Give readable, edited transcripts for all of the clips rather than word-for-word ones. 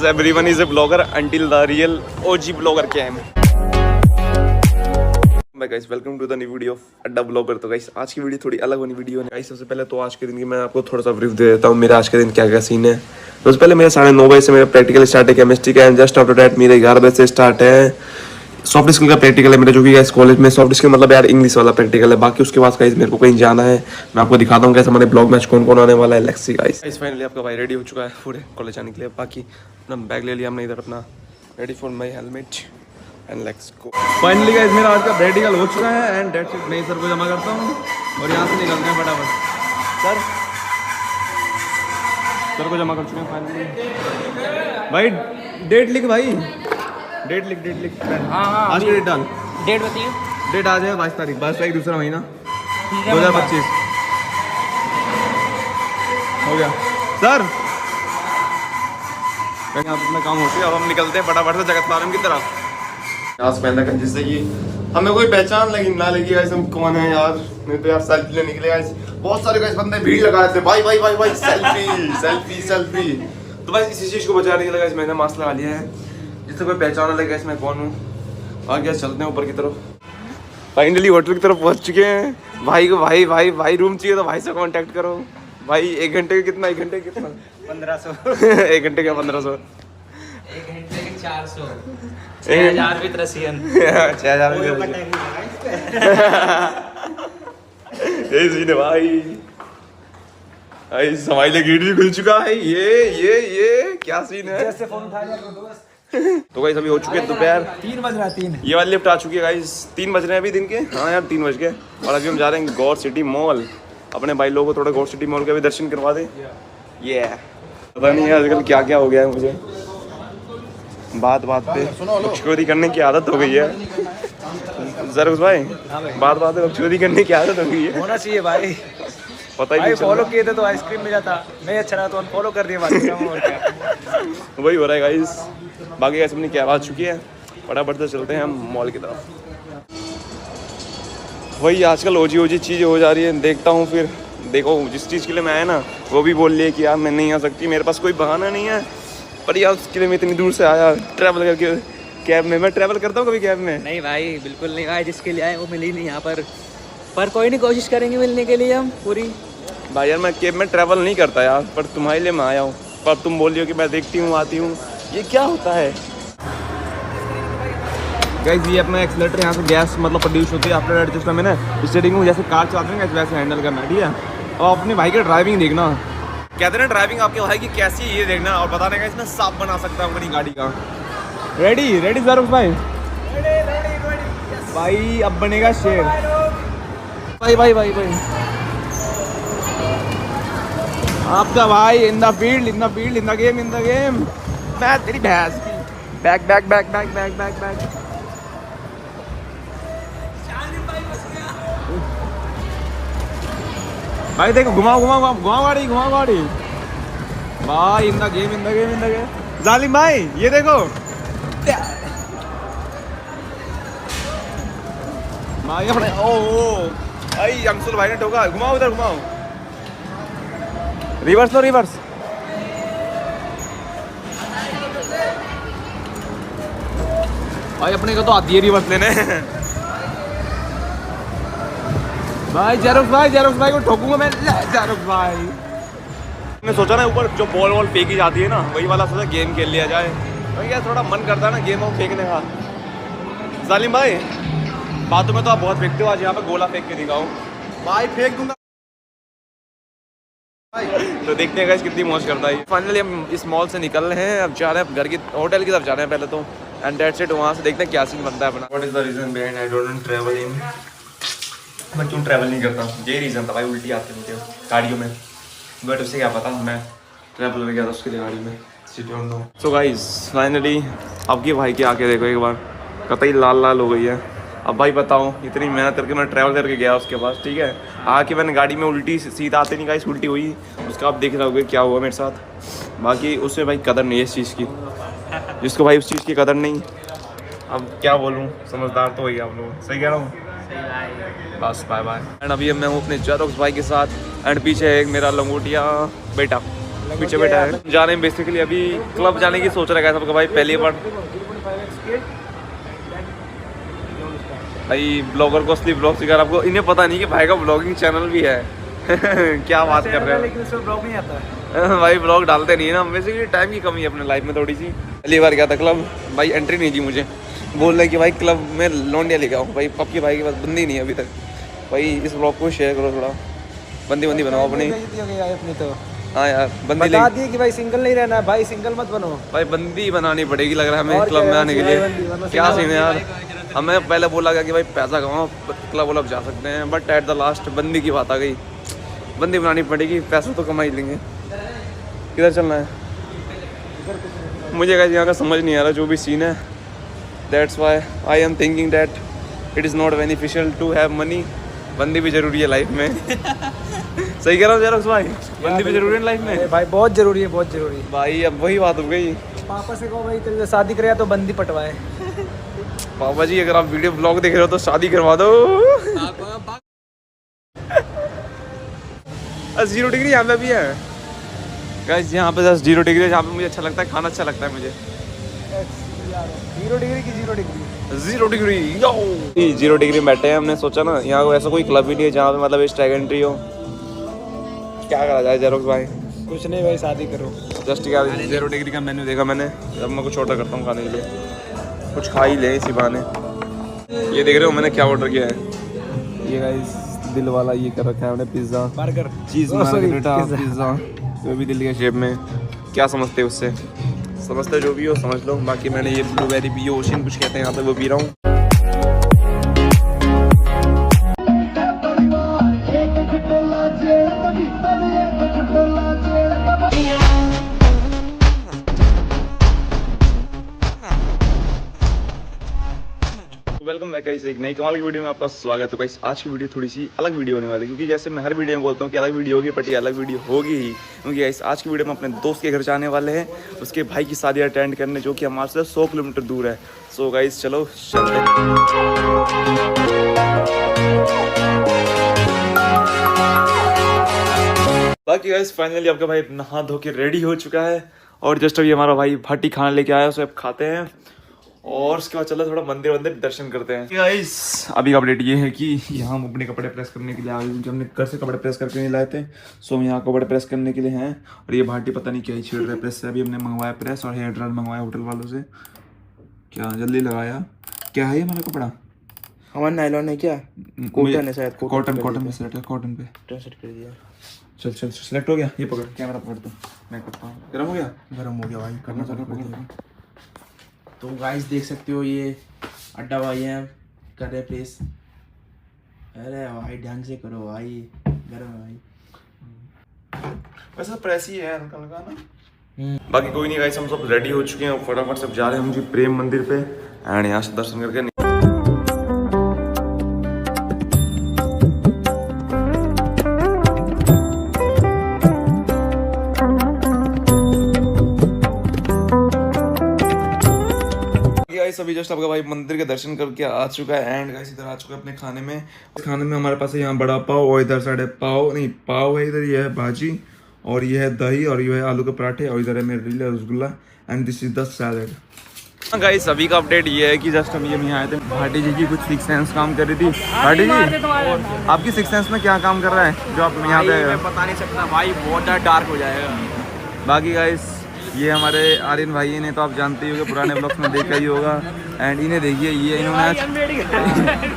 Everyone is a blogger until the real OG blogger came. Guys welcome to the new video of Adda blogger. तो guys आज की video थोड़ी अलग होनी video है गाइस। सबसे पहले तो आज के दिन की मैं आपको थोड़ा सा ब्रीफ दे देता हूँ मेरा आज के दिन क्या क्या सीन है। सबसे पहले मेरा 9:30 बजे से मेरा प्रैक्टिकल स्टार्ट है केमिस्ट्री का एंड जस्ट आफ्टर दैट मेरे 11 बजे से स्टार्ट है सॉफ्ट स्किल का प्रैक्टिकल है मेरा, जो कि गाइस कॉलेज में सॉफ्ट स्किल मतलब यार इंग्लिश वाला प्रैक्टिकल है। बाकी उसके बाद गाइस मेरे को कहीं जाना है, मैं आपको दिखाता हूँ गाइस हमारे ब्लॉग में कौन कौन आने वाला है। Let's see guys. फाइनली आपका भाई रेडी हो चुका है पूरे कॉलेज जाने के लिए। बाकी अपना बैग ले लिया हमने इधर अपना, ready for my helmet and let's go. Finally guys मेरा आज का प्रैक्टिकल हो चुका है एंड डेट्स इट। मैं सर को जमा करता हूँ और यहाँ से निकलते हैं फटाफट। सर को जमा कर चुके हैं फाइनली। भाई डेट लिख, भाई डेट लिख। हाँ आज की डेट डाल, डेट बताइए। डेट आ जाए 22 तारीख दूसरा महीना 2025 हो गया सर। अपना काम हो गया, अब हम निकलते हैं फटाफट से जगत फार्म की तरफ। आज पहनना कर जिससे कि हमें कोई पहचान लगी ना लगी गाइस हम कौन है यार। नहीं तो यार सेल्फी लेने निकले गाइस, बहुत सारे गाइस बंदे भीड़ लगा रहे थे भाई सेल्फी। तो भाई इसी चीज को बचाने के लिए गाइस मैंने मास्क लगा लिया है जिससे कोई पहचान लगे गाइस मैं कौन हूँ। आगे चलते हैं ऊपर की तरफ। फाइनली होटल की तरफ पहुंच चुके हैं। भाई को भाई रूम चाहिए तो भाई से कांटेक्ट करो। भाई 1 घंटे का कितना 1500 1 घंटे का 1500 1 घंटे के 400 6000 भी रसियन 6000 यही सीन है भाई समाई ले गेट भी खुल चुका है। ये क्या सीन है। जैसे फोन उठा लिया दोस्त। तो गाइस अभी हो चुके हैं दोपहर 3 बज रहा 3। ये वाली लिफ्ट आ चुकी है गाइस। 3 बज रहे हैं अभी दिन के। हाँ यार 3 बज गए और अभी हम जा रहे हैं गौर सिटी मॉल। अपने भाई लोगों को थोड़ा गौर सिटी मॉल के भी दर्शन करवा दे। ये पता नहीं है आजकल क्या क्या हो गया है मुझे, बात पे बकचोदी करने की आदत हो गई है। जरूर भाई बात पे बकचोदी करने की आदत हो गई है। होना चाहिए भाई, पता ही भाई नहीं फॉलो किए थे तो आइसक्रीम मिला था, नहीं अच्छा रहा तो अनफॉलो कर दिया। बाकी और क्या वही हो रहा है गाइस। बाकी गाइस अपनी क्या बात चुकी है, फटाफट से चलते हैं हम मॉल की तरफ। वही आजकल ओजी चीज़ हो जा रही है। देखता हूँ फिर देखो जिस चीज़ के लिए मैं आया ना वो भी बोल लिया कि यार मैं नहीं आ सकती, मेरे पास कोई बहाना नहीं है। पर यार उसके लिए मैं इतनी दूर से आया ट्रैवल करके कैब में। मैं ट्रैवल करता हूँ कभी कैब में? नहीं भाई बिल्कुल नहीं भाई, जिसके लिए आए वो मिली नहीं यहाँ पर कोई नहीं, कोशिश करेंगे मिलने के लिए हम पूरी। भाई यार मैं कैब में ट्रैवल नहीं करता यार, पर तुम्हारे लिए मैं आया हूँ। पर तुम बोल रही हो कि मैं देखती हूँ आती हूँ, ये क्या होता है गाइस। ये अपना एक्सीलरेटर यहाँ से गैस मतलब प्रोड्यूस होती है आफ्टर दैट सिस्टम है ना। स्टीयरिंग में जैसे कार चलाते हैं वैसे हैंडल करना, ठीक है। और अपने भाई की ड्राइविंग देखना, कहते हैं ड्राइविंग आपके भाई की कैसी है ये देखना और बताने का इसमें साफ बना सकता है अपनी गाड़ी का। रेडी जरूर भाई। भाई अब बनेगा शेर। भाई आपका भाई in the field in the game. मैं तेरी भैंस की बैक। भाई देखो घुमाओ गाड़ी। भाई इन द गेम। जालिम भाई ये देखो भाई अपने ओ भाई अंशुल भाई ने ठोका। घुमाओ उधर घुमाओ। रिवर्स भाई अपने को तो आती है रिवर्स लेने। भाई जेरोक्स भाई को ठोकूंगा मैं। जेरोक्स भाई मैंने सोचा ना ऊपर जो बॉल फेंकी जाती है ना वही वाला सोचा गेम खेल लिया जाए। भाई यार थोड़ा मन करता है ना गेम फेंकने का। जालिम भाई बातों में तो आप बहुत फेंकते हो, आज यहाँ पे गोला फेंक के दिखाओ। भाई फेंक दूंगा तो देखते हैं कितनी मौज करता है। फाइनली हम इस मॉल से निकल रहे हैं, अब जा रहे हैं घर की होटल की तरफ जा रहे हैं पहले तो एंड दैट्स इट। वहाँ से देखते हैं क्या सीन बनता है अपना। What is the reason behind I don't travel in. मैं क्यों ट्रैवल नहीं करता, यही रीज़न था भाई। उल्टी आती मुझे गाड़ियों में, बट उससे क्या पता मैं ट्रैवल में गया था उसके लिए गाड़ी में। सो गाइस फाइनली आपके भाई के आके देखो एक बार, कतई लाल हो गई है। अब भाई बताओ इतनी मेहनत करके मैं ट्रैवल करके गया उसके पास, ठीक है। आके मैंने गाड़ी में उल्टी सीधा आते नहीं गाइस उल्टी हुई। उसका आप देख रहे होगे क्या हुआ मेरे साथ। बाकी उससे भाई कदर नहीं है इस चीज़ की, जिसको भाई उस चीज़ की कदर नहीं। अब क्या बोलूँ, समझदार तो वही आप लोग। सही कह रहा हूँ। बस बाय बाय। एंड अभी मैं हूँ अपने जेरोक्स भाई के साथ एंड पीछे एक मेरा लंगोटिया बेटा। पीछे बैठा है। जा रहे हैं बेसिकली अभी क्लब जाने की सोच रहा है सबका भाई, पहली बार भाई ब्लॉगर को असली ब्लॉग सिखा। आपको इन्हें पता नहीं कि भाई का ब्लॉगिंग चैनल भी है। क्या बात कर रहे हो, लेकिन उसमें ब्लॉग नहीं आता है। भाई ब्लॉग डालते नहीं है ना, बेसिकली टाइम की कमी है अपने लाइफ में थोड़ी सी। पहली बार गया था क्लब, भाई एंट्री नहीं दी मुझे, बोल रहे कि भाई क्लब में लौंडिया लेके आओ। भाई पक्की भाई के पास बंदी नहीं है अभी तक। भाई इस ब्लॉग को शेयर करो थोड़ा, बंदी बनाओ अपनी। अपनी तो हाँ यार बंदी बता दिए कि भाई सिंगल नहीं रहना भाई, सिंगल मत बनो भाई, बंदी बनानी पड़ेगी लग रहा है हमें क्लब में आने के लिए। क्या सीन है यार, हमें पहले बोला गया कि भाई पैसा कमाओ क्लब वलब जा सकते हैं, बट एट द लास्ट बंदी की बात आ गई। बंदी बनानी पड़ेगी, पैसा तो कमा ही लेंगे। किधर चलना है मुझे यहाँ का समझ नहीं आ रहा जो भी सीन है। That's why I am thinking that it is not beneficial to have money. बंदी भी जरूरी है लाइफ में। सही कह रहा हूँ जेरोक्स भाई, बंदी भी जरूरी है लाइफ में भाई, बहुत जरूरी है, बहुत जरूरी है भाई। अब वही बात हो गई, पापा से कहो भाई तेरे शादी करे तो बंदी पटवाए। पापा जी अगर आप वीडियो ब्लॉग देख रहे हो तो शादी करवा दो। 0 डिग्री यहाँ पे भी है गाइस, यहाँ पे 0 डिग्री, जहाँ पे मुझे अच्छा लगता है खाना, अच्छा लगता है मुझे। 0 डिग्री की 0 डिग्री 0 डिग्री 0 डिग्री में बैठे हैं। हमने सोचा ना यहाँ ऐसा कोई क्लब ही नहीं है जहाँ पे मतलब स्टैग एंट्री हो। क्या करा जाए जेरोक्स भाई? कुछ नहीं भाई, शादी करो। जस्ट क्या 0 डिग्री का मेन्यू देखा मैंने, अब मैं कुछ ऑर्डर करता हूँ खाने के लिए, कुछ खा ही ले इसी बहाने। ये देख रहे हो मैंने क्या ऑर्डर किया है, ये गाइस दिल वाला ये कर रखा है हमने, पिज्ज़ा बर्गर चीज़ मार्गरेटा पिज्ज़ा, वो भी दिल के शेप में। क्या समझते हो उससे? समझते जो भी हो समझ लो। बाकी मैंने ये ब्लूबेरी पी, ओशियन कुछ कहते हैं यहाँ पे, वो पी रहा हूँ। वेलकम बैक गाइस, एक नई कमाल की वीडियो में आपका स्वागत है। गाइस आज की वीडियो थोड़ी सी अलग वीडियो होने वाली है, क्योंकि जैसे मैं हर वीडियो में बोलता हूँ कि अलग वीडियो होगी, बट ये अलग वीडियो होगी ही। क्योंकि गाइस आज की वीडियो में अपने दोस्त के घर जाने वाले हैं, उसके भाई की शादी अटेंड करने, जो कि हमारे से 100 किलोमीटर दूर है। सो गाइस चलो चलते हैं। बाकी गाइस फाइनली आपका भाई नहा धो के रेडी हो चुका है, और जस्ट अभी हमारा भाई भाटी खाना लेके आया, उसे अब खाते हैं और उसके बाद चलो थोड़ा मंदिर दर्शन करते हैं। गाइस अभी का अपडेट ये है कि यहाँ हम अपने कपड़े प्रेस करने के लिए आ गए, क्योंकि हमने घर से कपड़े प्रेस करके नहीं लाए थे। सो हम यहाँ कपड़े प्रेस करने के लिए हैं, और ये भाटी पता नहीं क्या ही छेड़ रहा है प्रेस से। अभी हमने मंगवाया प्रेस, और हेयर ड्रायर मंगवाया होटल वालों से। क्या जल्दी लगाया, क्या है ये हमारा कपड़ा? हमारा नायलॉन है क्या? कॉटन है शायद, कॉटन में सेट है, कॉटन पे सेट कर दिया। चल सेलेक्ट हो गया। ये पकड़, कैमरा पकड़ दो, मैं करता हूँ। गर्म हो गया? गर्म हो गया भाई, करना पकड़ पड़ेगा। पकड़। तो गाइस देख सकते हो ये अड्डा भाई हैं, कर रहे प्लेस। अरे भाई ढंग से करो भाई, गर्म है भाई। वैसे प्रेस ही है हल्का हल्का ना। बाकी कोई नहीं गाइस, हम सब रेडी हो चुके हैं, फटाफट सब जा रहे हैं हम जी प्रेम मंदिर पे, एंड यहाँ से दर्शन करके अभी जस्ट आपका भाई मंदिर के दर्शन करके आ चुका है, एंड गाइस इधर आ चुका है अपने खाने में। खाने में हमारे पास है यहाँ बड़ा पाव, और इधर साइड पाव है, इधर ये है भाजी, और ये है दही, और ये है आलू के पराठे, और इधर है मेरे लिए rasgulla, and this is the salad. Guys अभी का अपडेट ये है कि जस्ट हम ये यहाँ आए थे, भाटी जी की कुछ सिक्स सेंस काम कर रही थी। भाटी जी आपकी सिक्स सेंस में क्या काम कर रहा है जो आप यहाँ पे? बता नहीं सकता भाई, बहुत डार्क हो जाएगा। बाकी गाइस ये हमारे आर्यन भाई ने तो आप जानते ही होंगे, पुराने ब्लॉग्स में देखा ही होगा। एंड इन्हें देखिए, ये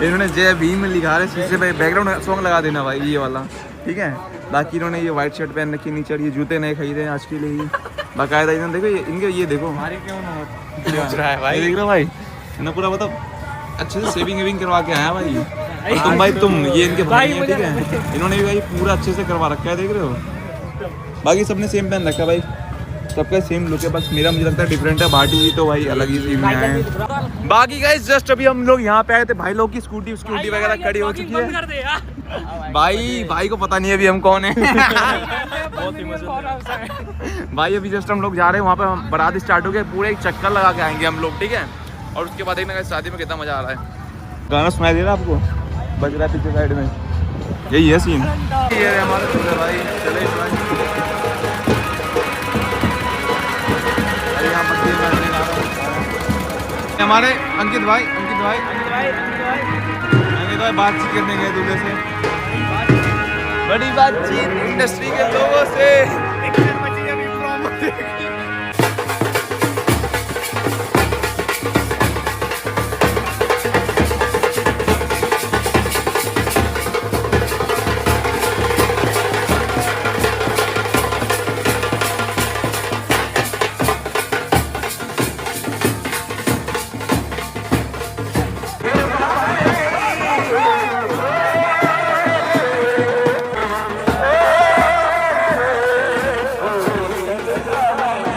इन्होंने जय भीम लिखा है शीशे पे, बैकग्राउंड सॉन्ग लगा देना भाई ये वाला, ठीक है। बाकी इन्होंने ये व्हाइट शर्ट पहन रखी नीचे, और ये जूते नए खरीदे हैं आज के लिए ही बाकायदा। इन्होंने देखो इनके, ये देखो हमारे क्यों ना भाई, देख रहा भाई इन्होंने पूरा मतलब अच्छे से सेविंग करवा के आया भाई। और तुम ये इनके भाई हैं, ठीक है। इन्होंने भी भाई पूरा अच्छे से करवा रखा है, देख रहे हो। बाकी सबने सेम पहन रखा है भाई, सबका सेम लुक है, बस मेरा मुझे लगता है डिफरेंट है। भाटी जी तो भाई अलग ही सीन में आए हैं। बाकी गाइस जस्ट अभी हम लोग यहाँ पे आए थे, भाई लोग की स्कूटी वगैरह खड़ी हो चुकी है। भाई को पता नहीं है अभी हम कौन है। भाई अभी जस्ट हम लोग जा रहे हैं वहाँ पे, हम बारात स्टार्ट हो गए, पूरे एक चक्कर लगा के आएंगे हम लोग, ठीक है। और उसके बाद देखना शादी में कितना मजा आ रहा है। गाना सुनाई दे रहा है आपको, बज रहा है पीछे साइड में, यही है सीन। ये हमारे भाई चले हमारे अंकित भाई बातचीत करने गए दूल्हे से, बड़ी बातचीत इंडस्ट्री के लोगों से।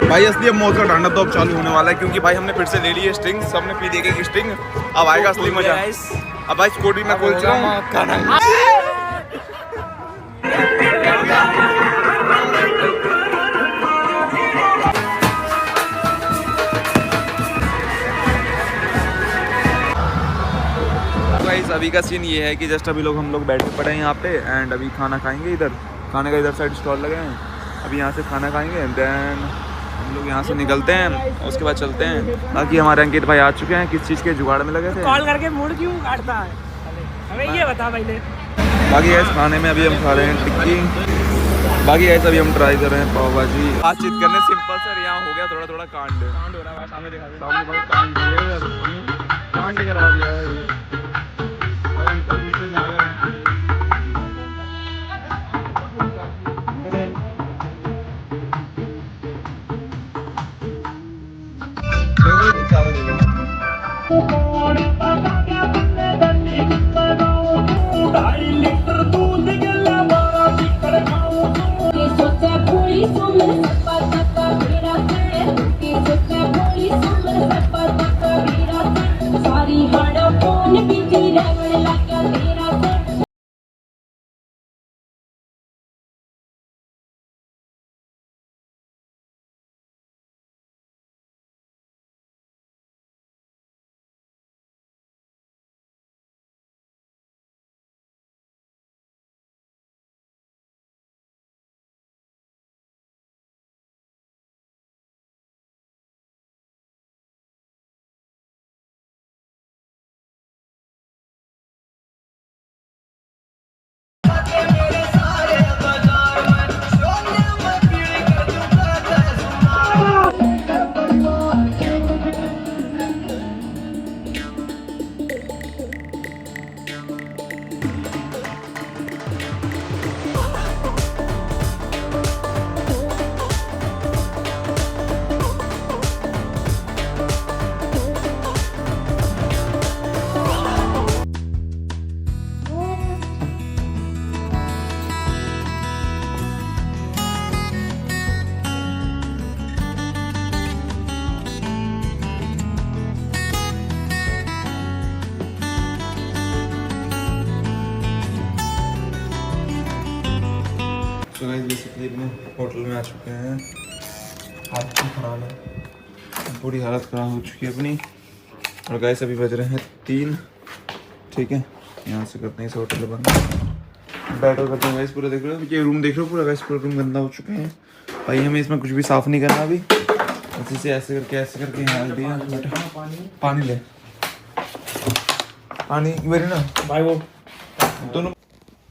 भाई असली अब मौत का डांडा तो अब चालू होने वाला है, क्योंकि भाई हमने फिर से ले ली है स्ट्रिंग, सबने पी ली है स्ट्रिंग। अब आएगा असली मजा। अब भाई स्कूटी में खोल चुका हूँ। गाइस अभी का सीन ये है कि जस्ट अभी हम लोग बैठे पड़े हैं यहाँ पे, एंड अभी खाना खाएंगे। इधर खाने का इधर साइड स्टॉल लगे हैं, अभी यहाँ से खाना खाएंगे, देन हम लोग यहाँ से निकलते हैं, उसके बाद चलते हैं। बाकी हमारे अंकित भाई आ चुके हैं, किस चीज़ के जुगाड़ में लगे थे। कॉल करके मूड क्यों काटता है हमें ये बता पहले। बाकी गैस खाने में अभी हम खा रहे हैं टिक्की। बाकी गैस अभी हम ट्राई कर रहे हैं पाव भाजी। बातचीत करने सिंपल सर, यहाँ हो गया थोड़ा थोड़ा कांड हो रहा है। सामने दिखा कांड करा दिया है। तो गाइस बेसिकली अपने होटल में आ चुके हैं। हालत खराब है, पूरी हालत ख़राब हो चुकी है अपनी। और गाइस अभी बज रहे हैं 3, ठीक है। यहाँ से करते हैं इस होटल बंद, बैठो करते हैं गाइस। पूरा देख रहे हो ये रूम, देख रहे हो पूरा गाइस, पूरा रूम गंदा हो चुके हैं भाई। हमें इसमें कुछ भी साफ़ नहीं करना अभी, अच्छे से ऐसे करके यहाँ दिया। पानी ले, पानी मेरे ना भाई वो दोनों।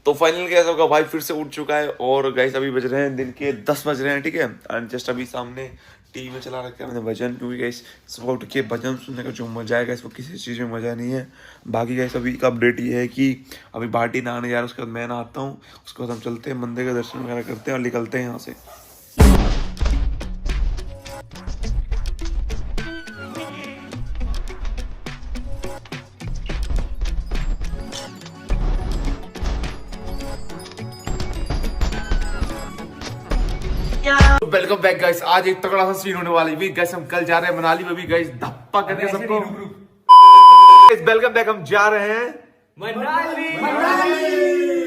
तो फाइनल कैसा होगा भाई, फिर से उठ चुका है। और गाइस अभी बज रहे हैं दिन के 10 बज रहे हैं, ठीक है। एंड जस्ट अभी सामने टीवी में चला रखा है मैंने भजन, क्योंकि गाइस सुबह उठ के भजन सुनने का जो मजा है गाइस वो किसी चीज़ में मज़ा नहीं है। बाकी गाइस अभी का अपडेट ये है कि अभी बाटी नहाने जा रहा है, उसके बाद मैं नहाता हूँ, उसके बाद हम चलते हैं मंदिर का दर्शन वगैरह करते हैं और निकलते हैं यहाँ से। Welcome back guys. आज एक तगड़ा सा सीन होने वाला है गाइस। हम कल जा रहे हैं मनाली में भी गाइस, धप्पा करके सबको। वेलकम बैक, हम जा रहे हैं मनाली।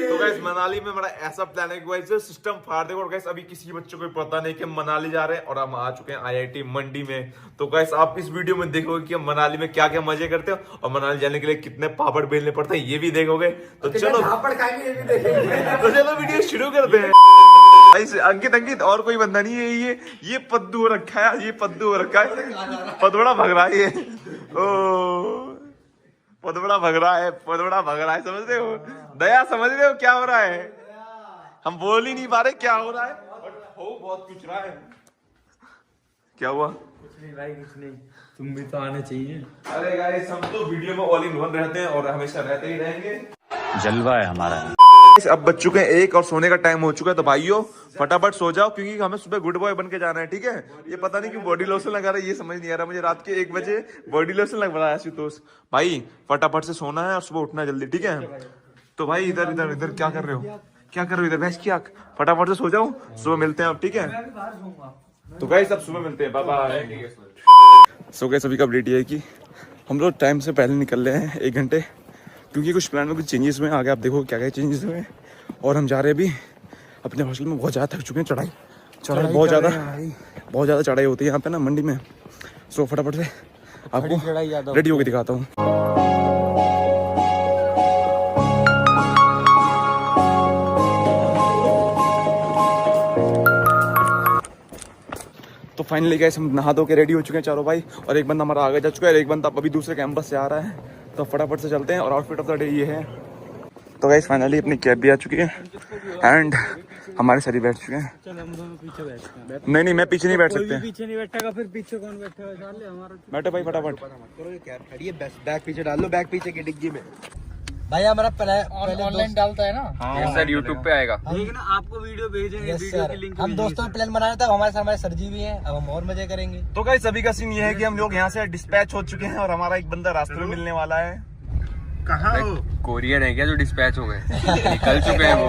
तो गाइस मनाली में हमारा ऐसा प्लान है गाइस जो सिस्टम फाड़ देगा। और गाइस अभी किसी बच्चों को पता नहीं कि हम मनाली जा रहे हैं, और हम आ चुके हैं IIT मंडी में। तो गाइस आप इस वीडियो में देखोगे कि हम मनाली में क्या क्या मजे करते हैं, और मनाली जाने के लिए कितने पापड़ बेलने पड़ते हैं ये भी देखोगे। तो चलो पापड़ खाएंगे ये भी देखेंगे। तो चलो वीडियो शुरू करते हैं। अंकित अंकित और कोई बंदा नहीं है, ये पद्दू हो रखा है, ये पद्दू हो रखा है, पदवड़ा भग रहा है ये। ओ पदवड़ा भग रहा है, पदवड़ा भग रहा है, समझ रहे हो दया, समझ रहे हो क्या हो रहा है? हम बोल ही नहीं पा रहे क्या हो रहा है, हो बहुत कुछ रहा है। क्या हुआ? कुछ नहीं भाई, कुछ नहीं, तुम भी तो आने चाहिए। अरे गाइस हम तो वीडियो में ऑल इन वन रहते हैं और हमेशा रहते ही रहेंगे, जलवा है हमारा। अब बज चुके हैं 1 और सोने का टाइम हो चुका है, तो भाइयों फटाफट सो जाओ क्योंकि हमें सुबह गुड बॉय बन के जाना है, ठीक है? ये पता नहीं क्यों बॉडी लोशन लगा रहा है, ये समझ नहीं आ रहा मुझे, रात के 1 बजे बॉडी लोशन लग रहा है आशुतोष भाई। फटाफट से सोना है और सुबह उठना है जल्दी, ठीक है? तो भाई इधर इधर इधर क्या कर रहे हो, क्या कर रहे हो इधर भैंस की आंख? फटाफट से सो जाओ, सुबह मिलते हैं अब, ठीक है? तो गाइस अब सुबह मिलते हैं, बाय बाय। सो गाइस अभी का अपडेट ये है कि हम लोग टाइम से पहले निकल रहे हैं 1 घंटे, क्योंकि कुछ प्लान में कुछ चेंजेस हुए हैं, आगे आप देखो क्या क्या चेंजेस हुए हैं। और हम जा रहे हैं अभी अपने हॉस्टल में, बहुत ज़्यादा थक चुके हैं, चढ़ाई बहुत ज़्यादा चढ़ाई होती है यहाँ पे ना मंडी में। सो फटाफट से आपको रेडी होकर दिखाता हूँ। तो फाइनली गाइस हम नहा धो के रेडी हो चुके हैं चारों भाई, और एक बंदा हमारा आगे जा चुका है, एक बंदा अभी दूसरे कैंपस से आ रहा है। तो फटाफट से चलते हैं, और आउटफिट ऑफ द डे ये है। तो गाइस फाइनली अपनी कैब भी आ चुकी है एंड हमारे सभी बैठ चुके हैं। चलो हम दोनों पीछे बैठते हैं। नहीं मैं पीछे नहीं बैठ कोई सकते। भी पीछे नहीं बैठेगा, फिर पीछे कौन बैठेगा? डाल ले हमारा। बैठो भाई फटाफट। बैग पीछे डाल लो, बैग पीछे की डिग्गी में। भाई हमारा ऑनलाइन डालता है ना? यस सर, यूट्यूब पे आएगा। लेकिन आपको वीडियो भेजेंगे, वीडियो की लिंक हम दोस्तों ने प्लान बनाया था, हमारे साथ हमारे सर जी भी हैं, अब हम और मजे करेंगे। तो गाइस अभी का सीन ये है कि हम लोग यहाँ से डिस्पैच हो चुके हैं और हमारा एक बंदा रास्ते में मिलने वाला है। कहाँ हो? कोरियर है क्या जो डिस्पैच हो गए? निकल चुके हैं वो।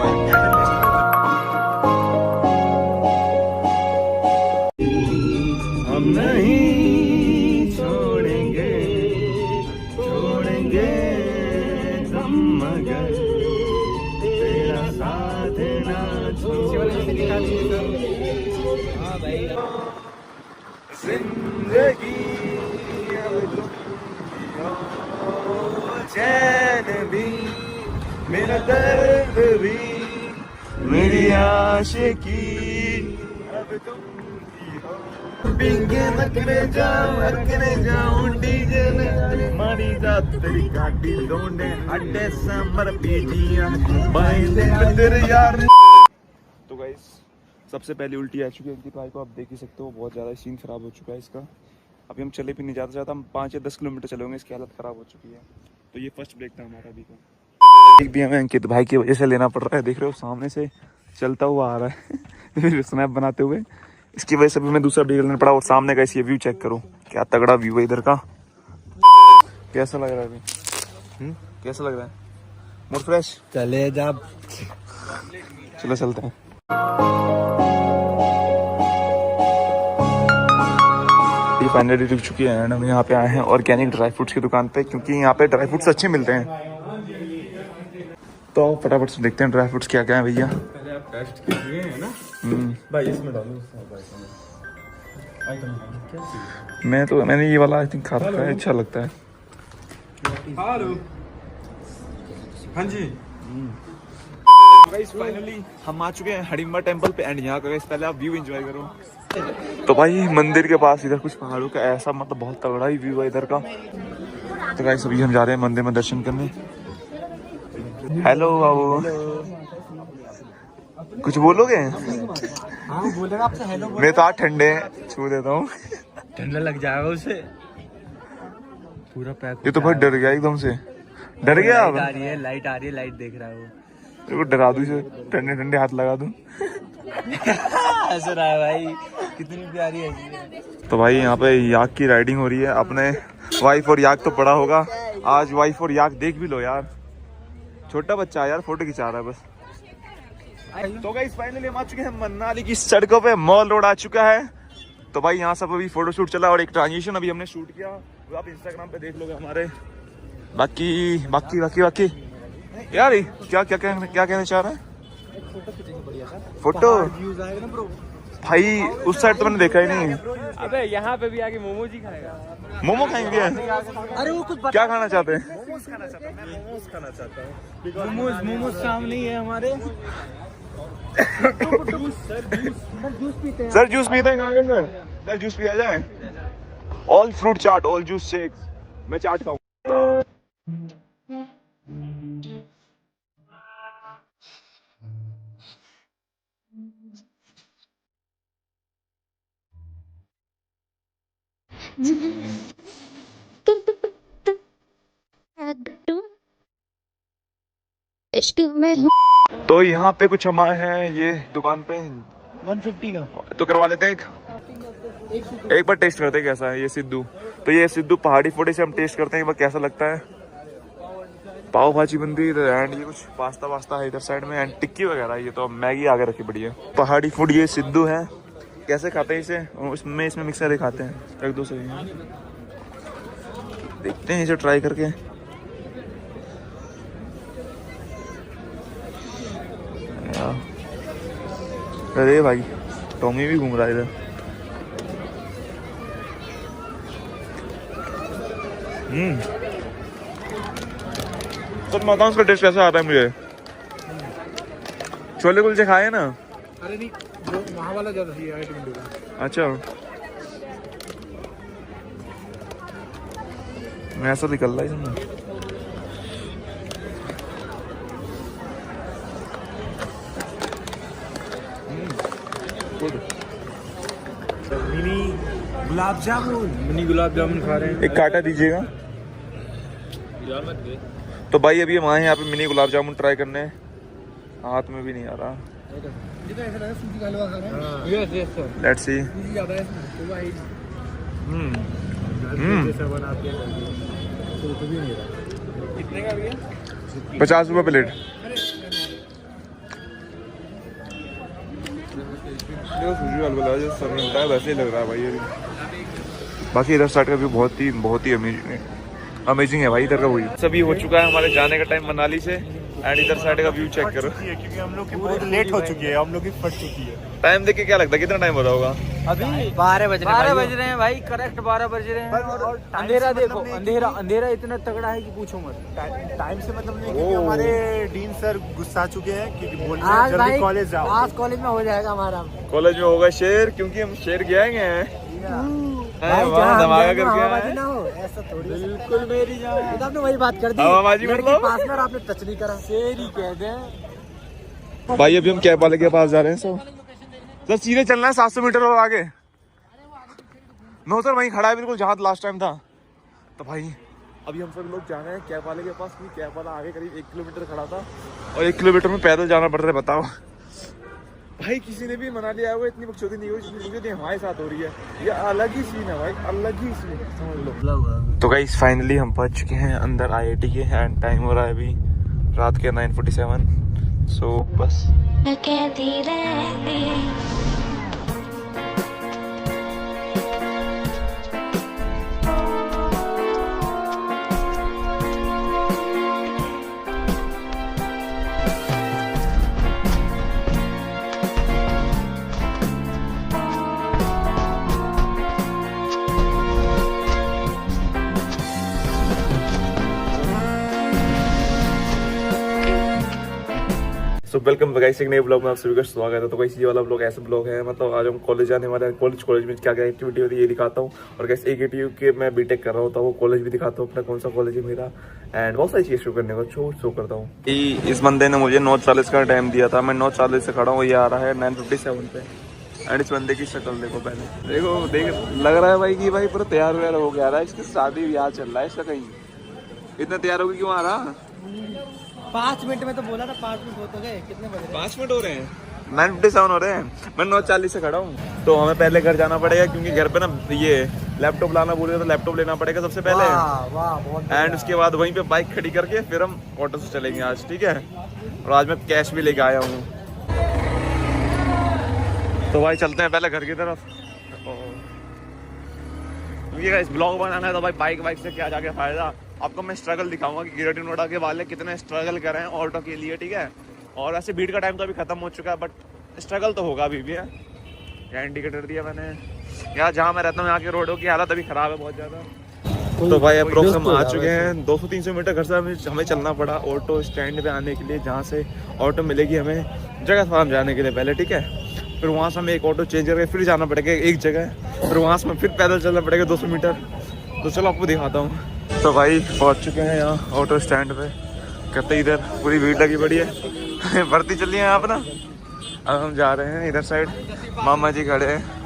हम नहीं छोड़ेंगे हम मगर तेरा साथ ना जिंदगी चैन भी मेरा दर्द भी मेरी आशिकी अब तुम अकने जाऊं डीजे ने मारी जा तेरी गाड़ी लोंडे अड्डे समर पीजिया बाइंदे तेरे यार। तो गाइस सबसे पहले उल्टी आ चुकी है अंकित भाई को, आप देख ही सकते हो, बहुत ज़्यादा सीन खराब हो चुका है इसका। अभी हम चले भी नहीं जाते, हम 5 या 10 किलोमीटर चले होंगे, इसकी हालत ख़राब हो चुकी है। तो ये फर्स्ट ब्रेक था हमारा अभी का। एक भी हमें अंकित भाई की वजह से लेना पड़ रहा है, देख रहे हो सामने से चलता हुआ आ रहा है फिर स्नैप बनाते हुए, इसकी वजह से भी मैं दूसरा ब्रेक लेना पड़ा। और सामने का इसी व्यू चेक करो, क्या तगड़ा व्यू है इधर का। कैसा लग रहा है अभी? कैसा लग रहा है? Mood fresh? चले जा, चलो चलते हैं। ये फाइनली रुक चुकी है एंड हम यहाँ पे आए हैं ऑर्गेनिक ड्राई फ्रूट्स की दुकान पे, क्योंकि यहाँ पे ड्राई फ्रूट्स अच्छे मिलते हैं। तो फटाफट से देखते हैं ड्राई फ्रूट्स क्या क्या है भैया। पहले आप टेस्ट कीजिए, है ना भाई? इसमें डालो। मैंने ये वाला आई थिंक खा रखा है, अच्छा लगता है। हेलो, हाँ जी। गाइस फाइनली हम आ चुके हैं हडिम्बा टेंपल पे एंड यहाँ का गाइस पहले आप व्यू एंजॉय करो। तो भाई मंदिर के पास इधर कुछ पहाड़ों का ऐसा मतलब बहुत तगड़ा ही व्यू है इधर का। तो गाइस अभी हम जा रहे हैं मंदिर में दर्शन करने। हेलो बाबू, कुछ बोलोगे? हाँ बोलेगा आपसे हेलो। मैं तो आज ठंडे छू देता हूँ। ठंडा लग जाएगा उसे, पूरा पैक। ये तो बहुत डर गया एकदम से, डर गया। अब लाइट आ रही है, लाइट देख रहा है वो। तेरे को डरा दूं, ठंडे ठंडे हाथ लगा दूं। हंस रहा है भाई, कितनी प्यारी है। तो भाई यहाँ पे याक की राइडिंग हो रही है, अपने वाइफ और याक तो पड़ा होगा, आज वाइफ और याक देख भी लो यार। छोटा बच्चा यार, फोटो खिंचा रहा है बस। तो गाइस फाइनली हम आ चुके हैं मनाली की सड़कों पे, मॉल रोड आ चुका है। तो भाई यहाँ सब अभी फोटो शूट चला और एक ट्रांजिशन अभी हमने शूट किया, वो आप इंस्टाग्राम पे देख लोगे हमारे। बाकी बाकी बाकी बाकी यार क्या क्या कहना चाह रहा है? फोटो भाई उस साइड तो मैंने देखा ही नहीं। अबे यहाँ पे भी आके मोमोज ही खाएगा। मोमो खाएंगे? अरे वो कुछ क्या खाना चाहते हैं? मोमोज सामने ही है हमारे। सर जूस पीते हैं कहाँ अंदर? सर जूस पिया जाए? ऑल फ्रूट चाट, ऑल जूस शेक्स। मैं चाट खाऊं। तो यहाँ पे कुछ हमारे हैं ये दुकान पे 150 का तो करवा लेते हैं एक बार टेस्ट करते हैं कैसा है ये सिद्धू। तो ये सिद्धू पहाड़ी फोड़े से हम टेस्ट करते हैं एक बार कैसा लगता है। पाव भाजी बनती है इधर एंड ये कुछ पास्ता वास्ता है इधर साइड में एंड टिक्की वगैरह। ये तो मैगी आगे रखी पड़ी है। पहाड़ी फूड ये सिद्धू है। कैसे खाते हैं इसे? इसमें मिक्सर खाते हैं एक दूसरे। देखते हैं इसे ट्राई करके। अरे भाई टॉमी भी घूम रहा है इधर। तो मैं बताऊँ उसका टेस्ट कैसा आता है मुझे। छोले कुलचे खाए ना? अरे नहीं वो वहाँ वाला ज्यादा सही है। अच्छा मैं ऐसा निकल रहा है इसमें। मिनी गुलाब जामुन खा रहे हैं। एक काटा दीजिएगा तो भाई। अभी हम आए हैं यहाँ पे मिनी गुलाब जामुन ट्राई करने। हाथ में भी नहीं आ रहा। Let's see. 50 रुपये प्लेट। सूजी वाला जो सब मिलता है वैसे ही लग रहा है भाई ये। बाकी इधर साइड का व्यू बहुत ही अमेजिंग है भाई इधर का। वही सभी हो चुका है हमारे जाने का टाइम मनाली से एंड इधर साइड का व्यू चेक करो। क्योंकि हम लोग की बहुत लेट हो चुकी है, हम लोग की फट चुकी है। टाइम देख के क्या लगता है कितना टाइम हो रहा होगा? अभी 12 बज रहे हैं भाई। करेक्ट 12 बज रहे हैं। और अंधेरा देखो, अंधेरा इतना तगड़ा है कि पूछो मत। टाइम से मतलब नहीं, क्योंकि हमारे डीन सर गुस्सा चुके हैं क्योंकि बोल रहे हैं आज जल्दी भाई कॉलेज जाओ। आज कॉलेज में हो जाएगा हमारा। कॉलेज में होगा शेर क्योंकि हम शेर गिराएंगे हैं। धमाका करके आए। ऐसा थोड़ी बिल्कुल मेरी जान। आपने वही बात कर दी। हवाबाजी मतलब पार्टनर आपने टच नहीं करा। शेर ही कह दे भाई। अभी हम कैब वाले के पास जा रहे हैं। सर सीधे चलना है 700 मीटर और आगे। नो सर वहीं खड़ा है बिल्कुल जहाँ लास्ट टाइम था। तो भाई अभी हम सब लोग जा रहे हैं कैब वाले के पास क्योंकि कैब वाला आगे करीब 1 किलोमीटर खड़ा था और 1 किलोमीटर में पैदल जाना पड़ रहा है। बताओ भाई किसी ने भी मनाली आया हुआ इतनी बकचोदी नहीं हुई जितनी बकचोदी हमारे साथ हो रही है। ये अलग ही सीन है भाई, अलग ही सीन समझ लो। तो गाइस फाइनली हम पहुंच चुके हैं अंदर IIT के एंड टाइम हो रहा है अभी रात के 9:47। सो बस वेलकम गाइस एक नए ब्लॉग में आप सभी का स्वागत है। तो गाइस ये वाला ब्लॉग ऐसा ब्लॉग है मतलब आज हम कॉलेज जाने वाले हैं। कॉलेज में क्या क्या एक्टिविटी होती है ये दिखाता हूँ। और गाइस एक एक्टिव के मैं बीटेक कर रहा हूँ तो वो कॉलेज भी दिखाता हूँ अपना कौन सा कॉलेज है मेरा एंड बहुत सारी चीज़ शो करने का शो करता हूँ। इस बंदे ने मुझे 9:40 का टाइम दिया था। मैं 9:40 से खड़ा हूँ। ये आ रहा है 9:57 पे एंड इस बंदे की शक्ल देखो पहले। देखो लग रहा है भाई कि भाई पूरा तैयार वैयार हो गया रहा है। इसकी शादी ब्याह चल रहा है इसका। कहीं इतना तैयार होकर क्यों आ रहा? 5 मिनट में तो बोला था 5 मिनट होते गए। कितने बजे? 5 मिनट हो रहे हैं। 9:57 हो रहे हैं। मैं 9:40 से खड़ा हूँ। तो हमें पहले घर जाना पड़ेगा क्योंकि घर पे ना ये लैपटॉप लाना बोल रहे तो लैपटॉप लेना पड़ेगा सबसे पहले एंड उसके बाद वहीं पे बाइक खड़ी करके फिर हम ऑटो से चलेंगे आज। ठीक है। और आज मैं कैश भी लेके आया हूँ। तो भाई चलते हैं पहले घर की तरफ। क्योंकि इस ब्लॉग बनाना है तो भाई बाइक से क्या जाके फायदा। आपको मैं स्ट्रगल दिखाऊंगा कि गिरेटी नोडा के वाले कितने स्ट्रगल कर रहे हैं ऑटो के लिए। ठीक है। और ऐसे भीड़ का टाइम तो अभी खत्म हो चुका है बट स्ट्रगल तो होगा अभी भी है। यहाँ इंडिकेटर दिया मैंने। यहाँ जहाँ मैं रहता हूँ यहाँ के रोडों की हालत अभी ख़राब है बहुत ज़्यादा। तो भाई अप्रोक्स हम आ चुके हैं 200-300 मीटर घर से हमें चलना पड़ा ऑटो स्टैंड पे आने के लिए, जहाँ से ऑटो मिलेगी हमें जगह फार्म जाने के लिए पहले, ठीक है। फिर वहाँ से हमें एक ऑटो चेंज करके फिर जाना पड़ेगा एक जगह, फिर वहाँ से फिर पैदल चलना पड़ेगा 200 मीटर। तो चलो आपको दिखाता हूँ। तो भाई पहुँच चुके हैं यहाँ ऑटो स्टैंड पे, कहते इधर पूरी भीड़ लगी पड़ी है भर्ती चल रही है यहाँ पर ना। अब हम जा रहे हैं इधर साइड, मामा जी खड़े हैं।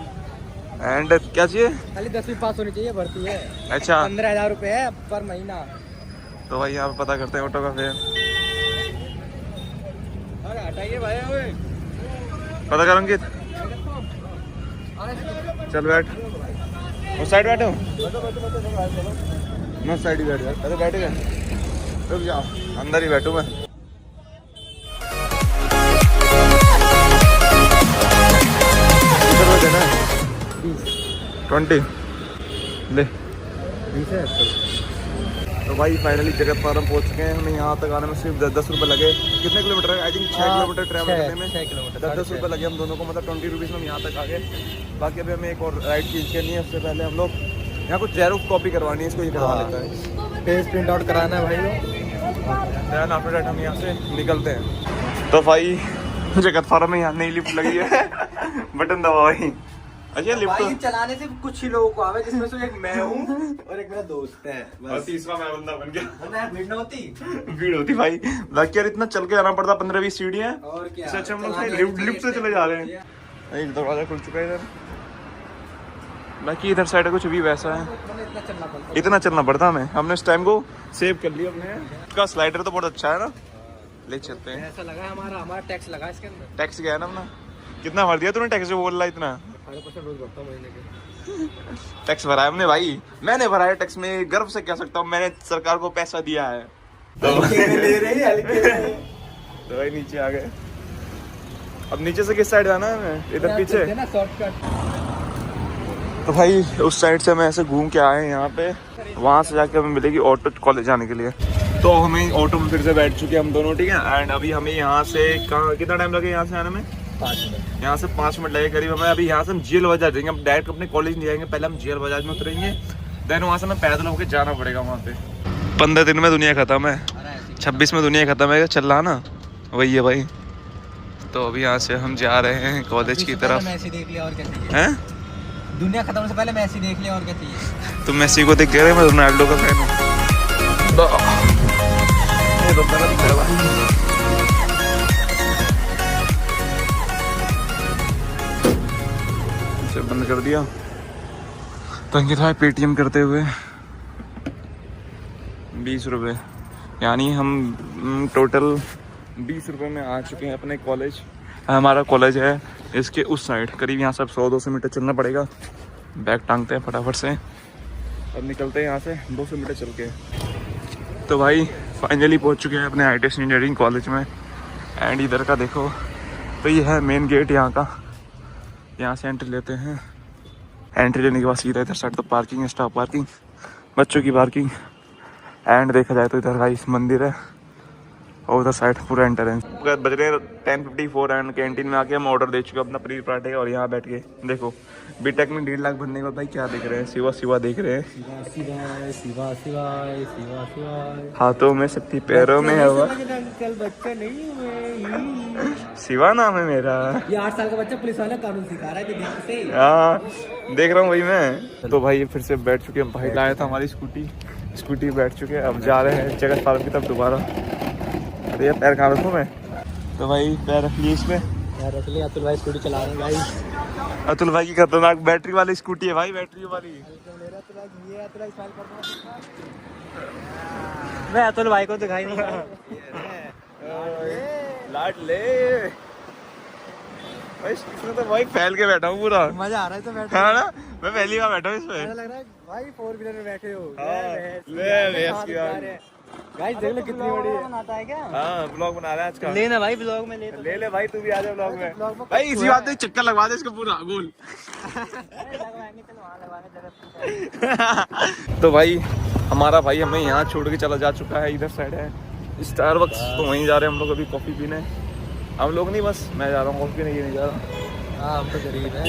एंड क्या चाहिए? खाली 10वीं पास होनी चाहिए, भर्ती है। अच्छा 15,000 रुपए है पर महीना। तो भाई यहाँ पे पता करते हैं ऑटो का फेयर। अरे हटाइए भाई, पता कर अंकित, चल बैठ उस साइड बैठो, मैं साइड ही बैठ गया। अरे बैठ गए, रुक जाओ, अंदर ही बैठूं मैं। कितना रुपये देना है? 20 ले। तो भाई फाइनली जगत पार हम पहुंच चुके हैं। हमें यहाँ तक आने में सिर्फ 10 रुपये लगे। कितने किलोमीटर है? आई थिंक 6 किलोमीटर ट्रैवल करने में 6 किलोमीटर 10 रुपये लगे हम दोनों को, मतलब 20 रुपीज़ में हम यहाँ तक आ गए। बाकी अभी हमें एक और राइड चीज करनी है, उससे पहले हम लोग यहाँ कुछ जेरोक्स कॉपी करवानी है, इसको ये करवा लेता है। पेज प्रिंट आउट कराना है भाई। दैन आफ्टर दैट हम यहाँ से निकलते हैं। तो भाई जगत फार्म में यहाँ नई लिफ्ट लगी है बटन दबा भाई। अच्छा लिफ्ट बाइक चलाने से कुछ ही लोगों को आवे, जिसमें से एक मैं हूँ और एक मेरा दोस्त है, और तीसरा मैं बंदा बन गया। भीड़ न होती। भीड़ होती भाई, बाकी यार इतना चल के जाना पड़ता, 15-20 सीढ़ियाँ। और क्या, इससे अच्छा हम लोग लिफ्ट से चले जा रहे हैं। एक दरवाजा खुल चुका है इधर, बाकी इधर साइड कुछ भी वैसा है, इतना चलना पड़ता हमें। हमने इस टाइम को सेव कर लिया अपने। इसका स्लाइडर तो बहुत अच्छा है ना, ले चलते हैं। ऐसा लगा हमारा टैक्स लगा इसके अंदर। टैक्स गया ना अपना, कितना भर दिया तूने टैक्स? जो बोल रहा है इतना 5% रोज भरता हूँ महीने के। टैक्स भरा है हमने भाई, मैंने भरा है टैक्स में, गर्व से कह सकता हूँ मैंने सरकार को पैसा दिया है। तो भाई नीचे आ गए। अब नीचे से किस साइड जाना है हमें? इधर पीछे। तो भाई उस साइड से हमें ऐसे घूम के आए यहाँ पे, वहाँ से जाके हमें मिलेगी ऑटो कॉलेज जाने के लिए। तो हमें ऑटो में फिर से बैठ चुके हम दोनों, ठीक है। एंड अभी हमें यहाँ से कहाँ कितना टाइम लगे यहाँ से आने में? 5 मिनट। यहाँ से 5 मिनट लगे करीब हमें। अभी यहाँ से हम जेल बाजार जाएंगे, हम डायरेक्ट अपने कॉलेज नहीं जाएंगे, पहले हम जेल बाजार में उतरेंगे, देन वहाँ से हमें पैदल होकर जाना पड़ेगा वहाँ पे। 15 दिन में दुनिया खत्म है, 26 में दुनिया खत्म है, चल रहा ना वही है भाई। तो अभी यहाँ से हम जा रहे हैं कॉलेज की तरफ। मैसी देख लिया और क्या चाहिए? हैं? दुनिया खत्म से पहले मैसी देख लिया और क्या चाहिए? तुम मेसी को देख कह रहे, मैं रोनाल्डो का फैन हूँ। बंद कर दिया। तो अंकित भाई पेटीएम करते हुए 20 रुपये, यानी हम टोटल 20 रुपये में आ चुके हैं अपने कॉलेज। हमारा कॉलेज है इसके उस साइड, करीब यहाँ से 100-200 मीटर चलना पड़ेगा। बैग टांगते हैं फटाफट से और निकलते हैं यहाँ से 200 मीटर चल के। तो भाई फाइनली पहुँच चुके हैं अपने ITS इंजीनियरिंग कॉलेज में। एंड इधर का देखो, तो ये है मेन गेट यहाँ का, यहाँ से एंट्री लेते हैं। एंट्री लेने के बाद सीधा इधर साइड तो पार्किंग, स्टाफ पार्किंग, बच्चों की पार्किंग। एंड देखा जाए तो इधर गाइस मंदिर है और उधर साइड पूरा एंट्रेंस। बज रहे 10:54 एंड कैंटीन में आके हम ऑर्डर दे चुके अपना पनीर पराठे। और यहाँ बैठ के देखो बीटेक में 1.5 लाख भरने के बाद भाई क्या देख रहे हैं? शिवा देख रहे हैं। हाथों में शक्ति, पैरों में हवा। कल बच्चा नहीं हुए। शिवा नाम है मेरा। ये 8 साल का बच्चा पुलिस वाला कानून सिखा रहा है कि देख से। हाँ देख रहा हूँ भाई मैं। तो भाई फिर से बैठ चुके हैं, भाई लाया था हमारी स्कूटी बैठ चुके हैं। अब जा रहे हैं जगत फार्म की तरफ दोबारा। अरे यार पैर कहाँ रखूँ मैं? तो भाई पैर रख लिए इसमें। यार रख लिया। अतुल भाई स्कूटी चला रहे हैं भाई। अतुल भाई की खतरनाक बैटरी वाली स्कूटी है भाई, बैटरी वाली। मैं अतुल भाई को दिखाई नहीं लाट ले भाई, इसमें तो भाई फैल के बैठा हूँ पूरा। मजा आ रहा है तो बैठे। हाँ ना, मैं पहली बार बैठा हूँ इसमें। लग रहा है भाई 4 व्हीलर में बैठे हो। गाइस देख लो कितनी बड़ी है। बनाता है क्या? हाँ ब्लॉग बना रहा है आज का। लेना भाई ब्लॉग में, ले भाई तू भी आ जा ब्लॉग में भाई। इसी बात पे चक्कर लगवा दे इसका पूरा गोल। तो भाई हमारा भाई हमें यहाँ छोड़ के चला जा चुका है। इधर साइड है स्टारबक्स, तो वहीं जा रहे हैं हम लोग अभी कॉफी पीने। हम लोग नहीं, बस मैं जा रहा हूँ कॉफी पीने, ये नहीं जा रहा। हाँ हम तो गरीब हैं।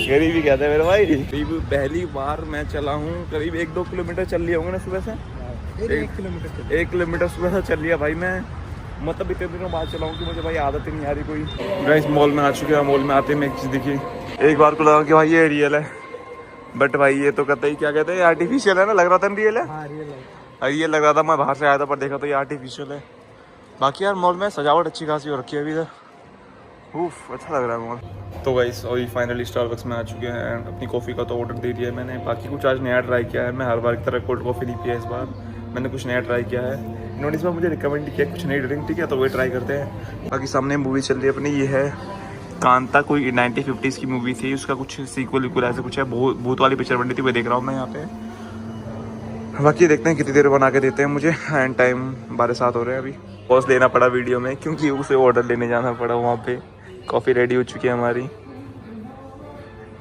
गरीबी कहते हैं मेरे भाई। करीब पहली बार मैं चला हूँ, करीब 1-2 किलोमीटर चल लिया होंगे ना सुबह से। 1 किलोमीटर सुबह से चल लिया भाई मैं, मतलब इतने दिनों बाद चला हूँ कि मुझे भाई आदत ही नहीं आ रही कोई। गाइस मॉल में आ चुके हैं। मॉल में आते में एक चीज़ दिखी, एक बार को लगा कि भाई ये रियल है, बट भाई ये तो कहते ही क्या कहते हैं आर्टिफिशियल है ना, लग रहा था रियल है। हाँ रियल है। ये लग रहा था, मैं बाहर से आया था पर देखा तो ये आर्टिफिशियल है। बाकी यार मॉल में सजावट अच्छी खासी हो रखी है अभी इधर, उफ अच्छा लग रहा है मॉल। तो गाइस अभी फाइनली स्टारबक्स में आ चुके हैं एंड अपनी कॉफ़ी का तो ऑर्डर दे दिया है मैंने। बाकी कुछ आज नया ट्राई किया है, मैं हर बार की तरह कोल्ड कॉफ़ी नहीं पिया, इस बार मैंने कुछ नया ट्राई किया है। इन्होंने इस बार मुझे रिकमेंड किया कुछ नई ड्रिंक, ठीक है तो वही ट्राई करते हैं। बाकी सामने मूवी चल रही है अपनी, ये है कांता, कोई 1950s की मूवी थी, उसका कुछ सीक्वल विक्वल ऐसे कुछ है, भूत वाली पिक्चर बनी थी, वो देख रहा हूँ मैं यहाँ पे। बाकी देखते हैं कितनी देर बना के देते हैं मुझे, एंड टाइम 12:07 हो रहे हैं अभी। पॉज लेना पड़ा वीडियो में क्योंकि उसे ऑर्डर लेने जाना पड़ा वहाँ पे। कॉफ़ी रेडी हो चुकी है हमारी,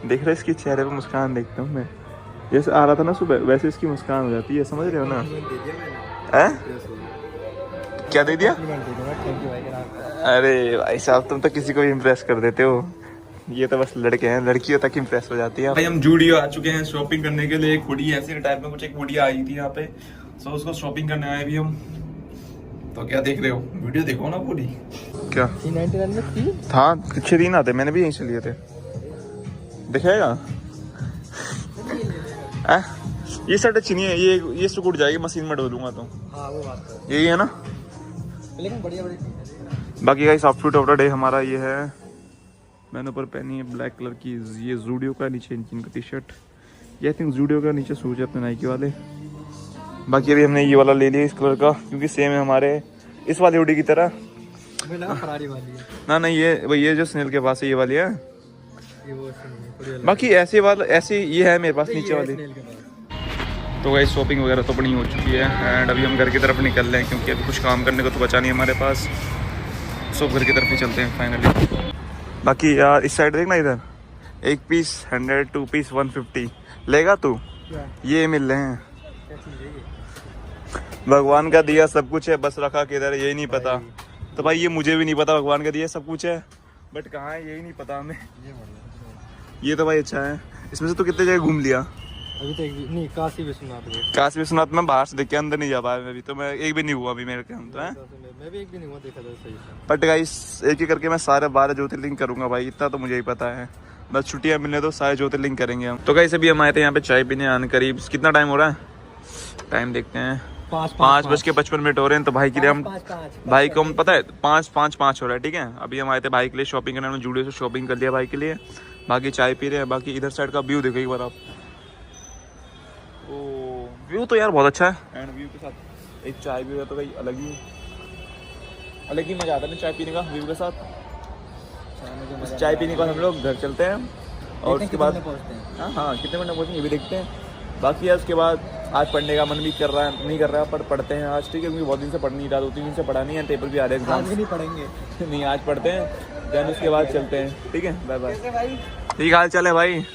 देख रहे इसकी चेहरे पे मुस्कान देखता हूँ मैं, जैसे आ रहा था ना सुबह वैसे इसकी मुस्कान हो जाती है, समझ रहे हो ना? है क्या दे दिया? अरे भाई साहब तुम तो किसी को भी इम्प्रेस कर देते हो, ये तो बस लड़के हैं, लड़कियों तक इम्प्रेस हो जाती है। भाई हम जूडियो आ चुके हैं शॉपिंग करने के लिए। एक हुडी ऐसे टाइप में कुछ एक हुडी आई थी यहाँ पे, सो उसको शॉपिंग करने आए भी हम। तो क्या देख रहे हो, वीडियो देखो ना पूरी। क्या 399 में थी? था 6 आते, मैंने भी यहीं से लिए थे, दिखेगा? ये शर्ट अच्छी नहीं है, ये सुकुड़ जाएगी मशीन में डोलूंगा तो। हाँ वो बात है, यही है ना, लेकिन बढ़िया बढ़िया। बाकी guys outfit of the day हमारा ये है, मैंने ऊपर पहनी है ब्लैक कलर की ये जूडियो का, नीचे इनका टी शर्ट, ये आई थिंक जूडियो का, नीचे शूज है अपने नाइकी वाले। बाकी अभी हमने ये वाला ले लिया इस कलर का क्योंकि सेम है हमारे इस वाली हुडी की तरह। मुझे लगा फरारी वाली है। ना ये जो स्नेल के पास है ये वाली है, ये वो है। बाकी ऐसे वाला ऐसे ये है मेरे पास नीचे वाली। तो गाइस शॉपिंग वगैरह तो बड़ी हो चुकी है एंड अभी हम घर की तरफ निकल रहे हैं क्योंकि अभी कुछ काम करने को तो बचा नहीं हमारे पास, सो घर की तरफ ही चलते हैं फाइनली। बाकी यार इस साइड देखना, इधर 1 पीस 100, 2 पीस 150 लेगा तू? ये मिल रहे हैं, भगवान का दिया सब कुछ है, बस रखा किधर यही नहीं पता। तो भाई ये मुझे भी नहीं पता, भगवान का दिया सब कुछ है बट कहाँ है यही नहीं पता हमें। ये तो भाई अच्छा है। इसमें से तो कितने जगह घूम लिया अभी तक नहीं? काशी विश्वनाथ। काशी विश्वनाथ में बाहर से देख के अंदर नहीं जा पाया मैं भी, तो मैं एक भी नहीं हुआ अभी मेरे काम तो है। मैं भी एक भी नहीं हुआ, देखा था सही से। बट गाइस एक ही करके मैं सारे 12 ज्योतिर्लिंग करूंगा भाई, इतना तो मुझे ही पता है, बस छुट्टियां मिलने तो सारे ज्योतिर्लिंग करेंगे हम। तो गाइस अभी हम आए थे यहाँ पे चाय पीने, आने करीब कितना टाइम हो रहा है, टाइम देखते हैं 5:55 हो रहे हैं। तो भाई के लिए हम भाई को हम पता है 5:05 हो रहा है, ठीक है। अभी हम आए थे भाई के लिए शॉपिंग करने, हमने जूडियो से शॉपिंग कर लिया भाई के लिए, बाकी चाय पी रहे हैं। बाकी इधर साइड का व्यू देखो एक बार आप, ओ व्यू तो यार बहुत अच्छा है एंड व्यू के साथ एक चाय भी है तो भाई अलग ही मजा आता है चाय पीने का व्यू के साथ। चाय पीने के बाद हम लोग घर चलते हैं और उसके बाद हाँ कितने मिनट पहुँचेंगे ये भी देखते हैं। बाकी यार उसके बाद आज पढ़ने का मन भी कर रहा है, नहीं कर रहा है पर पढ़ते हैं आज, ठीक है, क्योंकि बहुत दिन से पढ़ नहीं रहा, 2-3 दिन से पढ़ा नहीं है, पेपर भी आ रहे हैं, एग्जाम नहीं पढ़ेंगे नहीं आज पढ़ते हैं, देन उसके बाद चलते हैं, ठीक है। Bye bye. ठीक हाल चाल है भाई।